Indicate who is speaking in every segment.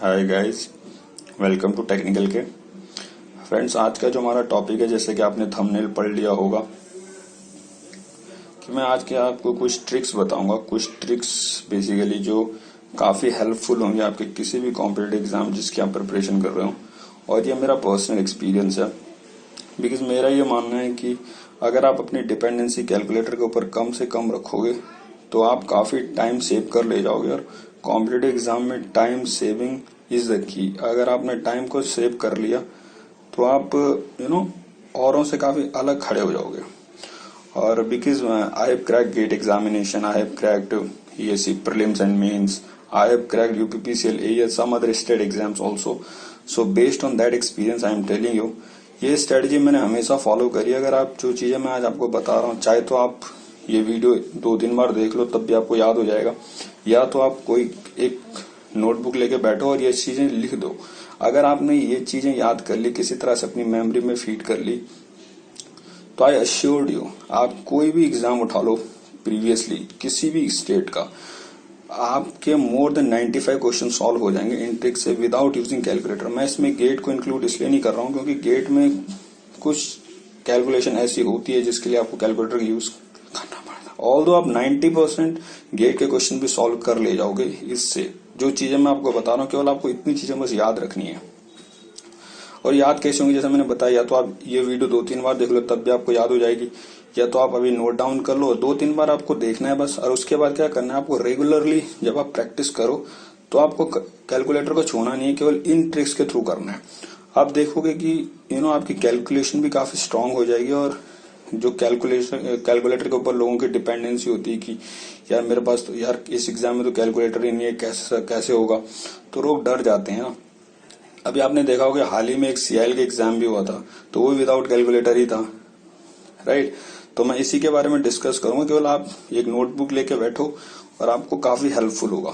Speaker 1: Hi guys, welcome to technical के। Friends, आज का जो हमारा टॉपिक है, जैसे कि आपने थंबनेल पढ़ लिया होगा कि मैं आज के आपको कुछ ट्रिक्स बताऊंगा। कुछ ट्रिक्स बेसिकली जो काफ़ी हेल्पफुल होंगे आपके किसी भी कॉम्पिटिटिव एग्जाम जिसकी आप प्रिपरेशन कर रहे हो। और ये मेरा पर्सनल एक्सपीरियंस है, बिकॉज मेरा ये मानना है कि अगर आप अपनी डिपेंडेंसी कैलकुलेटर के ऊपर कम से कम रखोगे तो आप काफ़ी टाइम सेव कर ले जाओगे। और कॉम्पिटिटिव एग्जाम में time saving is the key. अगर आपने टाइम को सेव कर लिया तो आप औरों से काफ़ी अलग खड़े हो जाओगे। और because I have cracked GATE examination, I have cracked ESE prelims and mains, I have cracked UPPCL, AES, some other state exams also. So based on that experience I am telling you, ये strategy मैंने हमेशा follow करी। अगर आप जो चीजें मैं आज आपको बता रहा हूँ, चाहे तो आप ये वीडियो 2-3 बार देख लो तब भी आपको याद हो जाएगा, या तो आप कोई एक नोटबुक लेके बैठो और ये चीजें लिख दो। अगर आपने ये चीजें याद कर ली, किसी तरह से अपनी मेमोरी में फीड कर ली, तो आई अश्योर्ड यू आप कोई भी एग्जाम उठा लो प्रीवियसली किसी भी स्टेट का, आपके मोर देन 95 क्वेश्चन सॉल्व हो जाएंगे इन ट्रिक से विदाउट यूजिंग कैलकुलेटर। मैं इसमें गेट को इंक्लूड इसलिए नहीं कर रहा हूँ क्योंकि गेट में कुछ कैलकुलेशन ऐसी होती है जिसके लिए आपको कैलकुलेटर का यूज करना पड़ता है। ऑल्दो आप 90% गेट के क्वेश्चन भी सॉल्व कर ले जाओगे इससे। जो चीजें मैं आपको बता रहा हूँ केवल आपको इतनी चीजें बस याद रखनी है। और याद कैसे होंगी, जैसे मैंने बताया, या तो आप ये वीडियो 2-3 बार देख लो तब भी आपको याद हो जाएगी, या तो आप अभी नोट डाउन कर लो। 2-3 बार आपको देखना है बस। और उसके बाद क्या करना है, आपको रेगुलरली जब आप प्रैक्टिस करो तो आपको कैलकुलेटर को छूना नहीं है, केवल इन ट्रिक्स के थ्रू करना है। आप देखोगे कि आपकी कैलकुलेशन भी काफी स्ट्रांग हो जाएगी। और जो कैलकुलेटर के ऊपर लोगों की डिपेंडेंसी होती है कि यार मेरे पास तो यार इस एग्जाम में तो कैलकुलेटर ही नहीं है, कैसे होगा, तो लोग डर जाते हैं ना। अभी आपने देखा होगा हाल ही में एक CIL के एग्जाम भी हुआ था, तो वो विदाउट कैलकुलेटर ही था, राइट। तो मैं इसी के बारे में डिस्कस करूंगा। केवल आप एक नोटबुक लेके बैठो और आपको काफी हेल्पफुल होगा।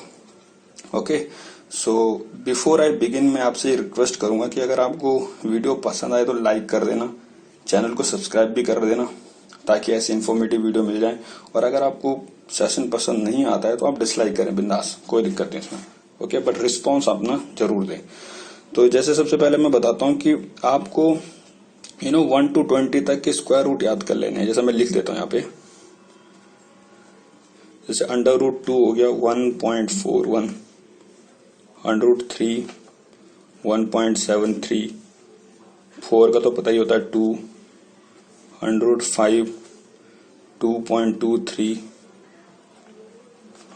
Speaker 1: Okay, so before I begin मैं आपसे रिक्वेस्ट करूंगा कि अगर आपको वीडियो पसंद आए तो लाइक कर देना, चैनल को सब्सक्राइब भी कर देना ताकि ऐसी इन्फॉर्मेटिव वीडियो मिल जाए। और अगर आपको सेशन पसंद नहीं आता है तो आप डिसलाइक करें, बिंदास, कोई दिक्कत नहीं इसमें। ओके, बट रिस्पॉन्स अपना जरूर दें। तो जैसे सबसे पहले मैं बताता हूँ कि आपको 1 to 20 तक के स्क्वायर रूट याद कर लेने हैं। जैसे मैं लिख देता हूँ यहाँ पे, जैसे √2 हो गया 1.41, √3 1.73, 4 का तो पता ही होता है 2, √5 2.23,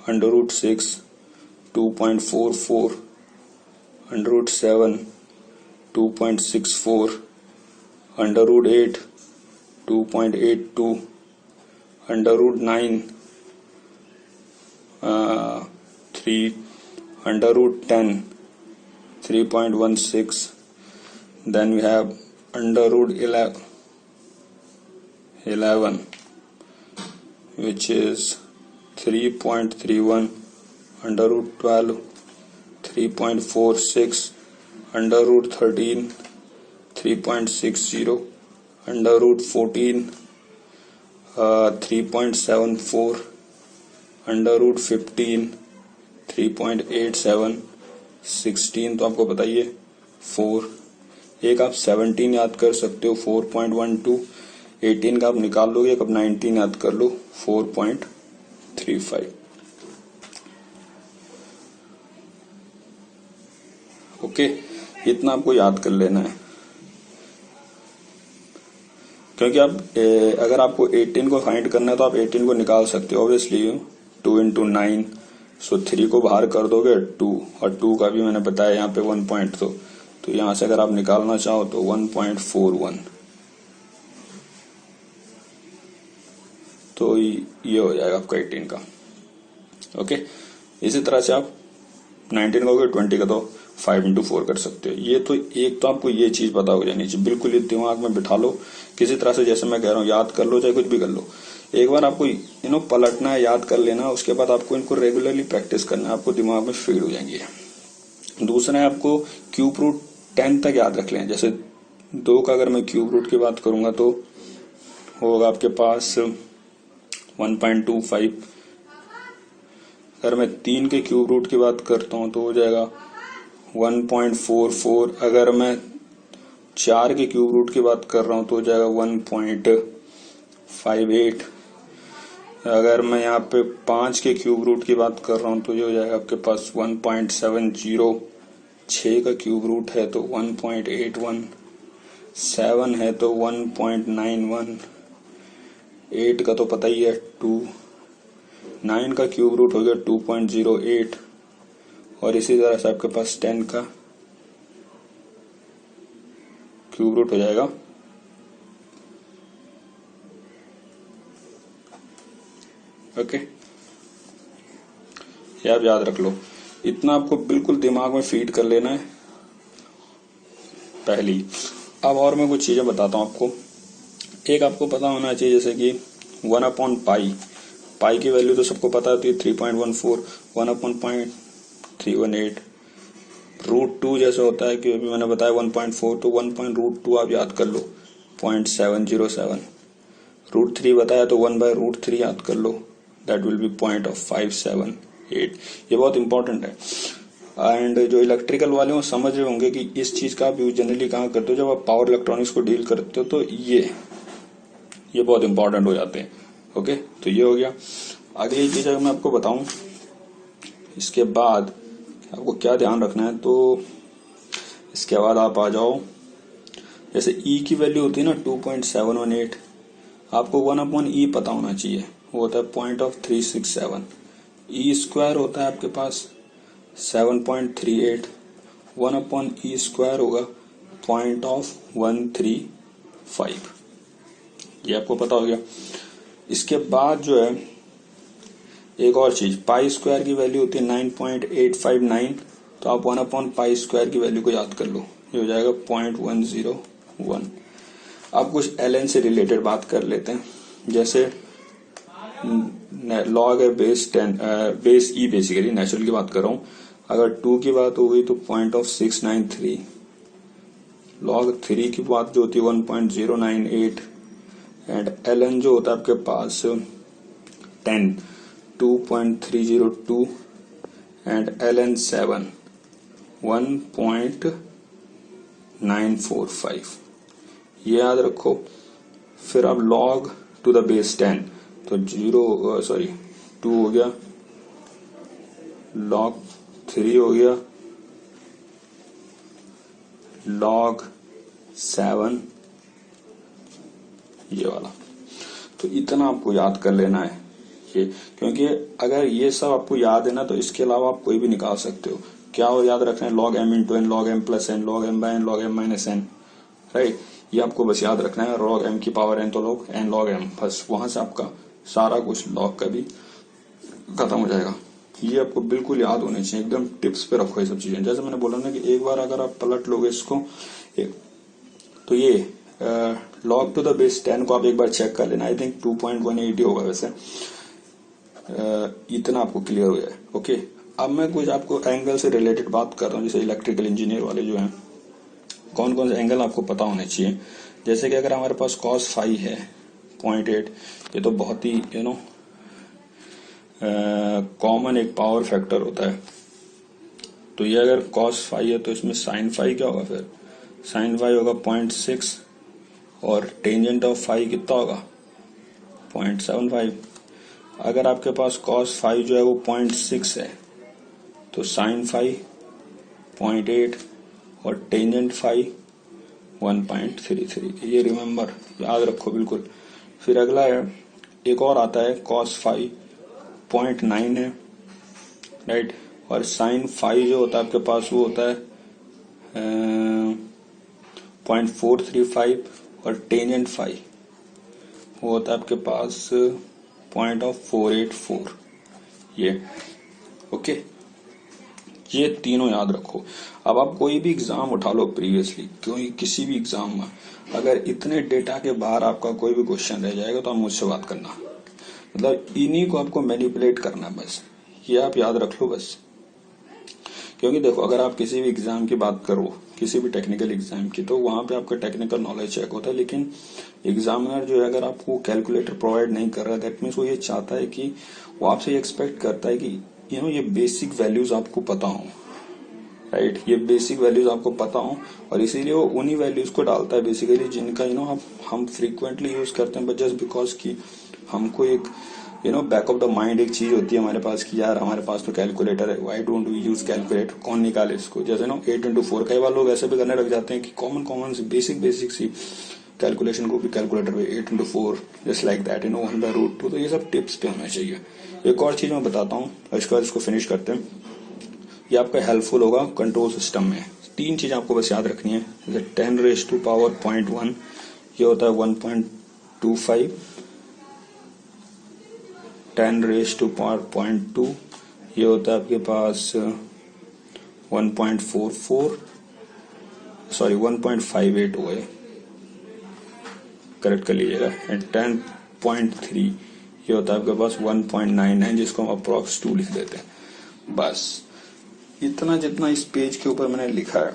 Speaker 1: √6 2.44, √7 2.64, √8 2.82, √9 3, √10 3.16. Then we have √11, which is 3.31, √12 3.46, √13 3.60, √14 3.74, √15 3.87, 16 तो आपको बताइए 4। एक आप 17 याद कर सकते हो 4.12, 18 का आप निकाल लोगे, एक आप 19 याद कर लो 4.35। ओके, इतना आपको याद कर लेना है। क्योंकि आप अगर आपको 18 को फाइंड करना है तो आप 18 को निकाल सकते हो ऑब्वियसली, 2 into 9, सो 3 को बाहर कर दोगे 2, और 2 का भी मैंने बताया यहाँ पे 1 पॉइंट, तो यहाँ से अगर आप निकालना चाहो तो 1.41, तो ये हो जाएगा आपका 18 का। ओके, इसी तरह से आप 19 का हो गया, 20 का तो 5 into 4 कर सकते हो। ये तो एक तो आपको ये चीज पता हो जानी चाहिए, बिल्कुल ये दिमाग में बिठा लो किसी तरह से। जैसे मैं कह रहा हूँ याद कर लो, चाहे कुछ भी कर लो, एक बार आपको पलटना है, याद कर लेना, उसके बाद आपको इनको रेगुलरली प्रैक्टिस करना है, आपको दिमाग में फीड हो जाएंगे। दूसरा है आपको क्यूब रूट 10 तक याद रख लें। जैसे 2 का अगर मैं क्यूब रूट की बात करूंगा तो होगा आपके पास 1.25। अगर मैं 3 के क्यूब रूट की बात करता हूं तो हो जाएगा 1.44, अगर मैं 4 के क्यूब रूट की बात कर रहा हूँ तो हो जाएगा 1.58। अगर मैं यहाँ पे 5 के क्यूब रूट की बात कर रहा हूँ तो ये हो जाएगा आपके पास 1.70। 6 का क्यूब रूट है तो 1.81, 7 है तो 1.91, 8 का तो पता ही है 2, 9 का क्यूब रूट हो गया 2.08, और इसी तरह से आपके पास 10 का क्यूब रूट हो जाएगा ओके। ये आप याद रख लो, इतना आपको बिल्कुल दिमाग में फीड कर लेना है पहली। अब और मैं कुछ चीजें बताता हूँ आपको। एक आपको पता होना चाहिए जैसे कि 1/पाई, पाई की वैल्यू तो सबको पता होती है 3.14, 1/0.318। √2 जैसे होता है कि अभी मैंने बताया 1.4, तो 1.√2 आप याद कर लो 0.707। √3 बताया तो 1/√3 याद कर लो, दैट विल बी 0.578। ये बहुत इंपॉर्टेंट है। एंड जो इलेक्ट्रिकल वाले वो समझ रहे होंगे कि इस चीज का आप यूज जनरली कहाँ करते हो, जब आप पावर इलेक्ट्रॉनिक्स को डील करते हो तो ये बहुत इंपॉर्टेंट हो जाते हैं ओके। तो ये हो गया। अगली चीज अगर मैं आपको बताऊं इसके बाद आपको क्या ध्यान रखना है, तो इसके बाद आप आ जाओ, जैसे E की वैल्यू होती है ना 2.718, आपको 1/E पता होना चाहिए, वो होता है 0.367। E स्क्वायर होता है आपके पास 7.38, 1/E स्क्वायर होगा 0.135, ये आपको पता हो गया। इसके बाद जो है एक और चीज, पाई स्क्वायर की वैल्यू होती है 9.859, तो आप 1/पाई स्क्वायर की वैल्यू को याद कर लो, ये हो जाएगा 0.101। अब कुछ ln से रिलेटेड बात कर लेते हैं, जैसे लॉग है बेस 10 बेस ई, बेसिकली नेचुरल की बात कर रहा हूँ। अगर 2 की बात हो गई तो 0.693, लॉग 3 की बात जो होती है 1.098, एंड ln जो होता है आपके पास 10 2.302, एंड ln 7 1.945, ये याद रखो। फिर अब log टू द बेस 10 तो 2 हो गया, log 3 हो गया, log 7 ये वाला। तो इतना आपको याद कर लेना है ये, क्योंकि अगर ये सब आपको याद है ना तो इसके अलावा आप कोई भी निकाल सकते हो। क्या और याद रखना है, log m into n, log m plus n, log m by n, log m minus n, right. ये आपको बस याद रखना है, log m की पावर n तो log n log m, बस वहां से आपका सारा कुछ log का भी खत्म हो जाएगा। ये आपको बिल्कुल याद होने चाहिए, एकदम टिप्स पे रखो ये सब चीजें। जैसे मैंने बोला ना कि एक बार अगर आप पलट लोगे इसको तो ये log टू द बेस 10 को आप एक बार चेक कर लेना, आई थिंक 2.180 होगा वैसे। इतना आपको क्लियर हो जाए ओके। अब मैं कुछ आपको एंगल से रिलेटेड बात कर रहा हूँ, जैसे इलेक्ट्रिकल इंजीनियर वाले जो हैं, कौन कौन से एंगल आपको पता होने चाहिए। जैसे कि अगर हमारे पास cos फाई है 0.8, ये तो बहुत ही कॉमन एक पावर फैक्टर होता है। तो ये अगर cos फाई है तो इसमें sin फाई क्या होगा, फिर sin फाई होगा 0.6, और टेंजेंट ऑफ फाई कितना होगा 0.75। अगर आपके पास cos फाई जो है वो 0.6 है तो sin फाई 0.8 और टेंजेंट फाई 1.33। ये रिमेम्बर याद रखो बिल्कुल। फिर अगला है, एक और आता है cos फाई 0.9 है, राइट, और sin फाई जो होता है आपके पास वो होता है 0.435, और टेंजेंट फाई वो होता है आपके पास 0.484। ये ओके, ये तीनों याद रखो। अब आप कोई भी एग्जाम उठा लो प्रीवियसली, क्योंकि किसी भी एग्जाम में अगर इतने डेटा के बाहर आपका कोई भी क्वेश्चन रह जाएगा तो आप मुझसे बात करना, मतलब इन्हीं को आपको मैनिपुलेट करना है, बस ये आप याद रख लो बस। क्योंकि देखो, अगर आप किसी भी एग्जाम की बात करो, किसी भी टेक्निकल एग्जाम की, तो वहां पे आपका टेक्निकल नॉलेज चेक होता है, लेकिन एग्जामिनर जो है अगर आपको कैलकुलेटर प्रोवाइड नहीं कर रहा है, दैट मीन्स वो ये चाहता है कि वो आपसे एक्सपेक्ट करता है कि ये बेसिक वैल्यूज आपको पता हो, राइट। ये बेसिक वैल्यूज आपको पता हो और इसीलिए वो उन्हीं वैल्यूज को डालता है बेसिकली जिनका हम फ्रीक्वेंटली यूज करते हैं, बट जस्ट बिकॉज कि हमको एक बैक ऑफ द माइंड एक चीज होती है हमारे पास कि यार हमारे पास तो कैलकुलेटर है, why don't we use calculator, कौन निकाले इसको। जैसे 8x4 कई बार लोग ऐसे भी करने लग जाते हैं कि कॉमन सी बेसिक सी कैलकुलेशन को भी कैलकुलेटर पे 8x4 जस्ट लाइक दैट 1/√2। तो ये सब टिप्स पे हमें चाहिए। एक और चीज मैं बताता हूँ, इसके बाद इसको फिनिश करते हैं। ये आपका हेल्पफुल होगा कंट्रोल सिस्टम में। 3 चीज आपको बस याद रखनी है। जैसे 10⁻⁴1 ये होता है 1.25, 10⁻⁴2 ये होता है आपके पास 1.44, सॉरी 1.58 हुआ है, करेक्ट कर लीजिएगा। एंड 10.3 ये होता है आपके पास 1.99 जिसको हम अप्रॉक्स 2 लिख देते हैं। बस इतना जितना इस पेज के ऊपर मैंने लिखा है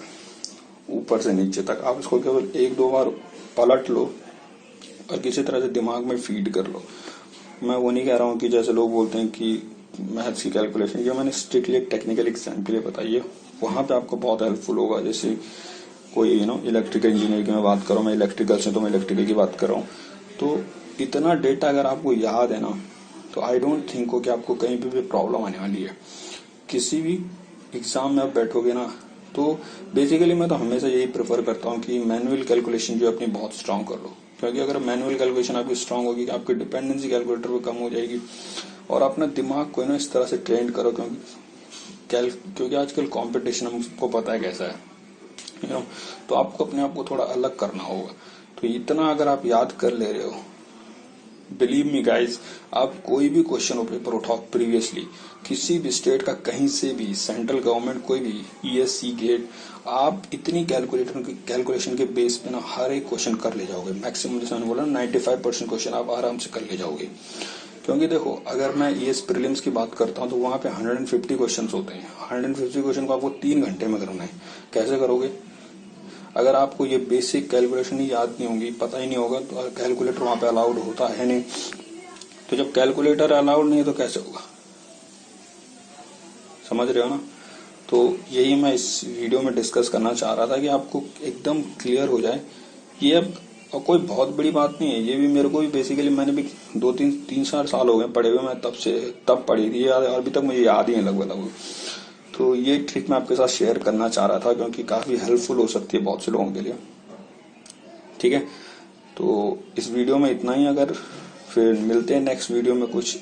Speaker 1: ऊपर से नीचे तक, आप इसको केवल 1-2 बार पलट लो और किसी तरह से दिमाग में फीड कर लो। मैं वो नहीं कह रहा हूँ कि जैसे लोग बोलते हैं कि मैथ्स की कैलकुलेशन, जो मैंने स्ट्रिक्टली एक टेक्निकल एग्जाम के लिए बताई है, वहां पे आपको बहुत हेल्पफुल होगा। जैसे कोई इलेक्ट्रिकल इंजीनियर की मैं बात कर रहा हूँ, मैं इलेक्ट्रिकल से तो मैं इलेक्ट्रिकल की बात कर रहा हूँ। तो इतना डेटा अगर आपको याद है ना, तो आई डोंट थिंक हो कि आपको कहीं पे भी प्रॉब्लम आने वाली है। किसी भी एग्जाम में आप बैठोगे ना, तो बेसिकली मैं तो हमेशा यही प्रेफर करता हूँ कि मैनुअल कैलकुलेशन जो अपनी बहुत स्ट्रांग कर लो, क्योंकि अगर मैनुअल कैलकुलेशन आपकी स्ट्रांग होगी, आपकी डिपेंडेंसी कैलकुलेटर पे कम हो जाएगी और अपना दिमाग को इस तरह से ट्रेन करो, क्योंकि आजकल कंपटीशन हमको पता है कैसा है, तो आपको अपने आप को थोड़ा अलग करना होगा। तो इतना अगर आप याद कर ले रहे हो, बिलीव मी गाइज, आप कोई भी क्वेश्चन पेपर उठाओ प्रीवियसली, किसी भी स्टेट का कहीं से भी, सेंट्रल गवर्नमेंट कोई भी, ESC गेट, आप इतनी कैलकुलेशन के बेस पे ना हर एक क्वेश्चन कर ले जाओगे। मैक्सिमम जैसे मैंने बोला 95% क्वेश्चन आप आराम से कर ले जाओगे। क्योंकि देखो, अगर मैं ES प्रीलिम्स की बात करता हूँ तो वहां पे 150 क्वेश्चन होते हैं। 150 क्वेश्चन को आपको 3 घंटे में करना है। कैसे करोगे? अगर आपको ये बेसिक कैलकुलेशन ही याद नहीं होगी, पता ही नहीं होगा, तो कैलकुलेटर वहां पे अलाउड होता है नहीं। तो जब कैलकुलेटर अलाउड नहीं है तो कैसे होगा? समझ रहे हो ना? तो यही मैं इस वीडियो में डिस्कस करना चाह रहा था कि आपको एकदम क्लियर हो जाए। ये अब कोई बहुत बड़ी बात नहीं है। ये भी मेरे को भी बेसिकली, मैंने भी 2-3 साल हो गए पढ़े हुए। मैं तब पढ़ी थी, अभी तक मुझे याद ही है लगभग। तो ये ट्रिक मैं आपके साथ शेयर करना चाह रहा था, क्योंकि काफी हेल्पफुल हो सकती है बहुत से लोगों के लिए। ठीक है, तो इस वीडियो में इतना ही। अगर फिर मिलते हैं नेक्स्ट वीडियो में कुछ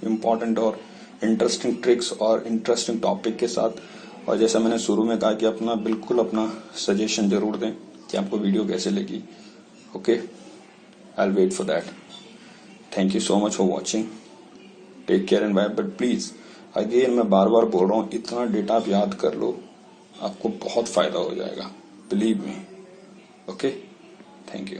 Speaker 1: इम्पोर्टेंट और इंटरेस्टिंग ट्रिक्स और इंटरेस्टिंग टॉपिक के साथ। और जैसा मैंने शुरू में कहा कि बिल्कुल अपना सजेशन जरूर दें कि आपको वीडियो कैसे लगी। Okay, I will wait for that. Thank you so much for watching. Take care and bye. But please again मैं बार बार बोल रहा हूँ, इतना डेटा आप याद कर लो, आपको बहुत फायदा हो जाएगा, believe me. Okay, thank you.